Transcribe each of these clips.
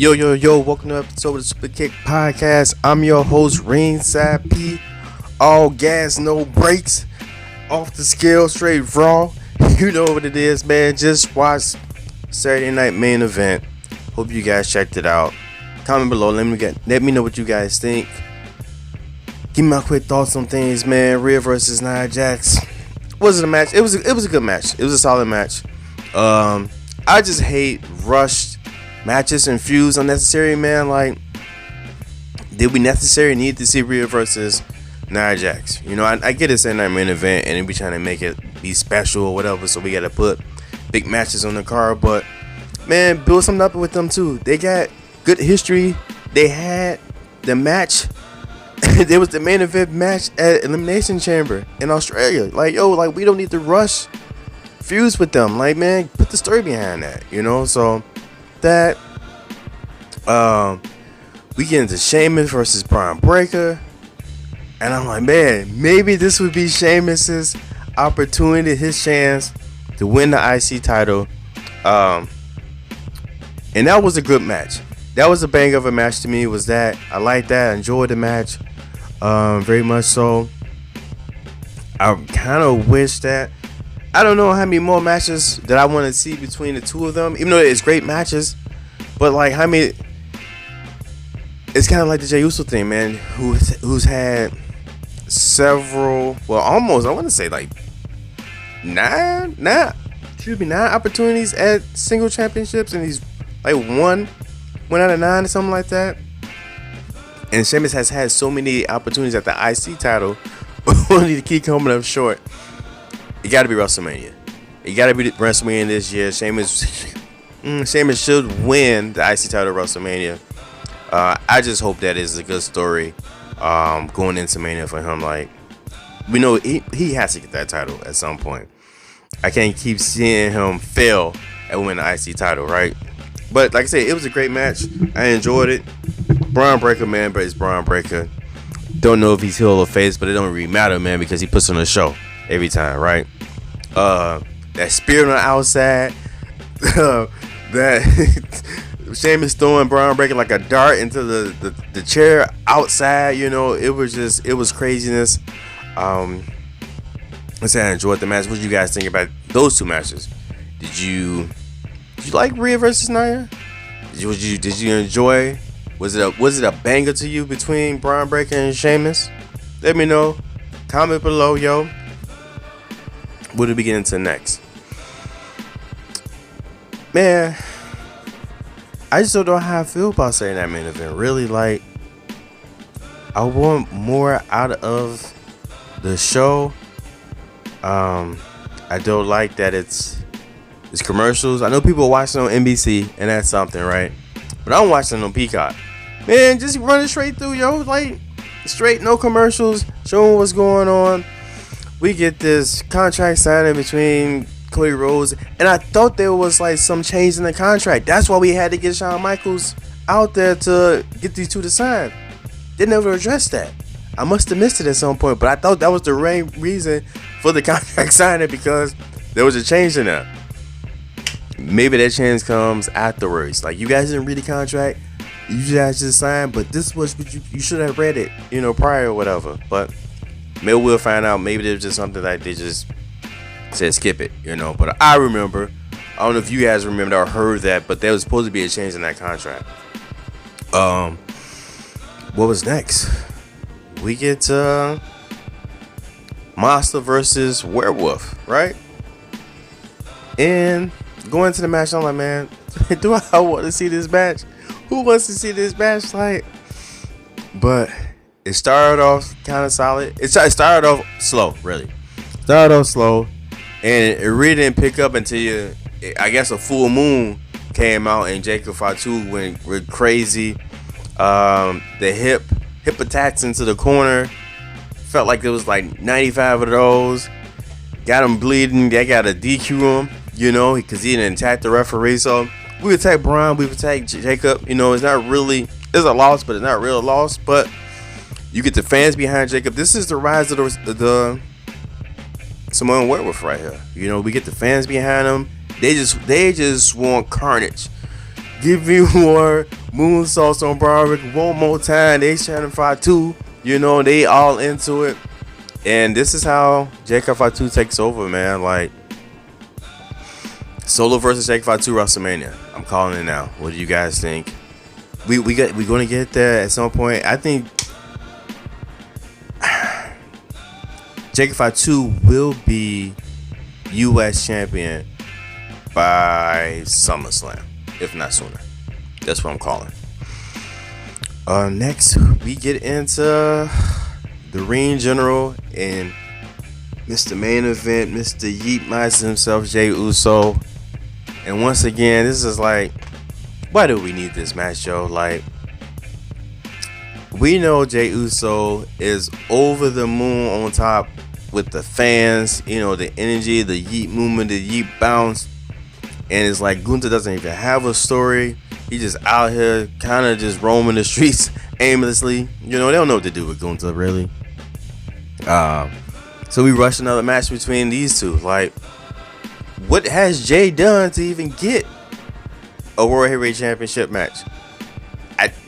Yo, welcome to episode of the Superkick Podcast. I'm your host, Ringside P. All gas, no brakes. Off the scale, straight raw. You know what it is, man. Just watched Saturday Night Main Event. Hope you guys checked it out. Comment below. Let me know what you guys think. Give me my quick thoughts on things, man. Rhea versus Nia Jax. Was it a match? It was a good match. It was a solid match. I just hate rushed matches and feuds unnecessary, man. Like, did we necessarily need to see Rhea versus Nia Jax? You know, I get it's a night main event and we trying to make it be special or whatever, so we got to put big matches on the card. But man, build something up with them too. They got good history. They had the match. There was the main event match at Elimination Chamber in Australia. Like, we don't need to rush feuds with them. Like, man, put the story behind that, you know? So that we get into Sheamus versus Braun Breaker, and I'm like, man, maybe this would be Sheamus's opportunity, his chance to win the IC title. And that was a good match. That was a bang of a match to me. Was that I like that. I enjoyed the match very much so. I kind of wish that I don't know how many more matches that I want to see between the two of them, even though it's great matches. But like, how many? It's kind of like the Jey Uso thing, man. Who's had several, well, almost, I want to say like nine opportunities at single championships, and he's like one out of 9 or something like that. And Sheamus has had so many opportunities at the IC title, only to keep coming up short. It got to be WrestleMania. It got to be WrestleMania this year. Sheamus should win the IC title at WrestleMania. I just hope that is a good story going into Mania for him. Like, we know he has to get that title at some point. I can't keep seeing him fail at winning the IC title, right? But like I said, it was a great match. I enjoyed it. Braun Breaker, man, but it's Braun Breaker. Don't know if he's heel or face, but it don't really matter, man, because he puts on a show every time, right? That spear on the outside, that Sheamus throwing Braun Breaker like a dart into the chair outside, you know, it was craziness. Let's say I enjoyed the match. What did you guys think about those two matches? Did you like Rhea versus Nia? Did you enjoy? Was it a banger to you between Braun Breaker and Sheamus? Let me know. Comment below, yo. What do we get into next? Man, I just don't know how I feel about saying that main event. Really, like, I want more out of the show. I don't like that it's commercials. I know people are watching on NBC, and that's something, right? But I'm watching on Peacock. Man, just run it straight through, yo. Like, straight, no commercials, showing what's going on. We get this contract signing between Cody Rhodes, and I thought there was like some change in the contract. That's why we had to get Shawn Michaels out there to get these two to sign. They never addressed that. I must have missed it at some point, but I thought that was the main reason for the contract signing, because there was a change in there. Maybe that change comes afterwards. Like, you guys didn't read the contract, you guys just signed, but this was what you should have read it, you know, prior or whatever. But maybe we'll find out. Maybe there's just something like they just said skip it, you know. But I remember, I don't know if you guys remember or heard that, but there was supposed to be a change in that contract. What was next? We get Monster versus Werewolf, right? And going to the match, I'm like, man, do I want to see this match? Who wants to see this match? Like, but it started off kind of solid. It started off slow, really. Started off slow, and it really didn't pick up until I guess a full moon came out and Jacob Fatu went crazy. The hip attacks into the corner. Felt like there was like 95 of those. Got him bleeding. They got to DQ him, you know, because he didn't attack the referee. So we attacked Braun, we attacked Jacob. You know, it's not really, it's a loss, but it's not real loss. But you get the fans behind Jacob. This is the rise of the Samoan Werewolf right here. You know, we get the fans behind him. They just want carnage. Give me more moonsaults on Broderick one more time. They chanting Fatu. You know, they all into it. And this is how Jacob Fatu takes over, man. Like, Solo versus Jacob Fatu WrestleMania. I'm calling it now. What do you guys think? We're going to get there at some point. I think Jacob Fatu will be U.S. champion by SummerSlam, if not sooner. That's what I'm calling. Next, we get into the Ring General and Mr. Main Event, Mr. Yeet Meister himself, Jey Uso. And once again, this is like, why do we need this match, Joe? Like, we know Jey Uso is over the moon on top with the fans, you know, the energy, the Yeet movement, the Yeet bounce. And it's like Gunther doesn't even have a story. He's just out here kind of just roaming the streets aimlessly. You know, they don't know what to do with Gunther, really. So we rush another match between these two. Like, what has Jay done to even get a World Heavyweight Championship match?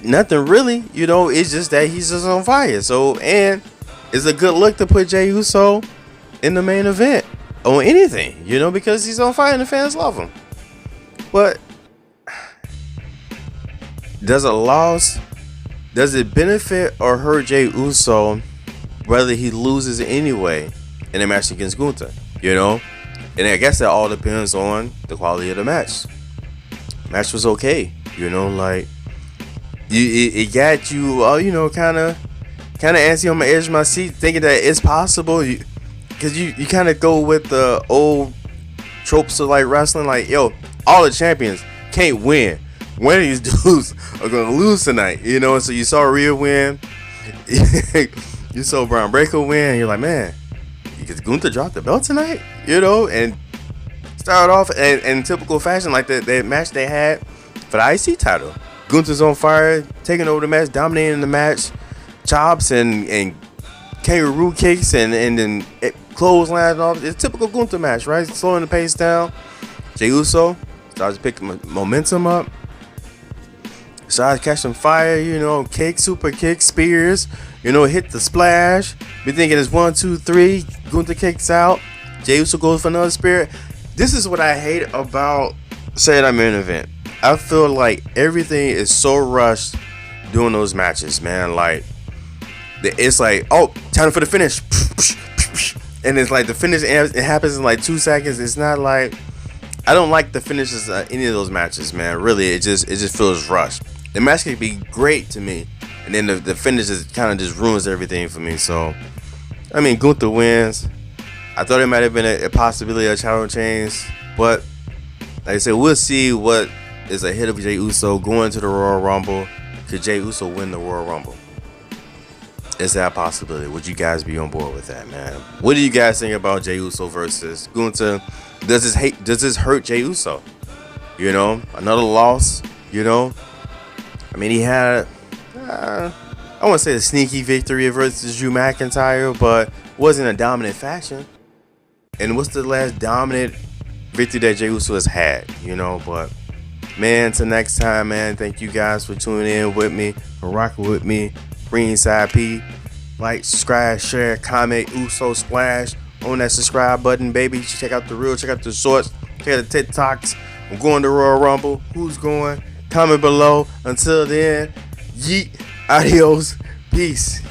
Nothing really. You know, it's just that he's just on fire. So, and it's a good look to put Jey Uso in the main event on anything, you know, because he's on fire and the fans love him. But does it benefit or hurt Jey Uso whether he loses anyway in a match against Gunther, you know? And I guess that all depends on the quality of the match. Match was okay, you know, like it got you, you know, kind of antsy on my edge of my seat, thinking that it's possible, because you kind of go with the old tropes of like wrestling, like, yo, all the champions can't win. One of these dudes are gonna lose tonight, you know. And so you saw Rhea win, you saw Braun Breaker win, and you're like, man, because Gunther dropped the belt tonight, you know, and started off in typical fashion, like that match they had for the IC title. Gunther's on fire, taking over the match, dominating the match, chops and kangaroo kicks and then clotheslines off. It's a typical Gunther match, right? Slowing the pace down. Jey Uso starts to pick momentum up. Starts catching fire, you know, super kick, spears, you know, hit the splash. Be thinking it's 1, 2, 3. Gunther kicks out. Jey Uso goes for another spear. This is what I hate about Saturday Night Main Event. I feel like everything is so rushed during those matches, man. Like, it's like, oh, time for the finish. And it's like the finish, it happens in like 2 seconds. It's not like, I don't like the finishes of any of those matches, man. Really, it just feels rushed. The match can be great to me, and then the finish kind of just ruins everything for me. So, I mean, Gunther wins. I thought it might have been a possibility of title change, but like I said, we'll see what is ahead of Jey Uso going to the Royal Rumble. Could Jey Uso win the Royal Rumble? Is that a possibility? Would you guys be on board with that, man? What do you guys think about Jey Uso versus Gunther? Does this hurt Jey Uso? You know, another loss, you know? I mean, he had, I wouldn't say a sneaky victory versus Drew McIntyre, but wasn't a dominant fashion. And what's the last dominant victory that Jey Uso has had, you know? But, man, till next time, man, thank you guys for tuning in with me, for rocking with me. Ringside P. Like, subscribe, share, comment, Uso Splash on that subscribe button, baby. Check out the reel, check out the shorts, check out the TikToks. I'm going to Royal Rumble. Who's going? Comment below. Until then, yeet, adios, peace.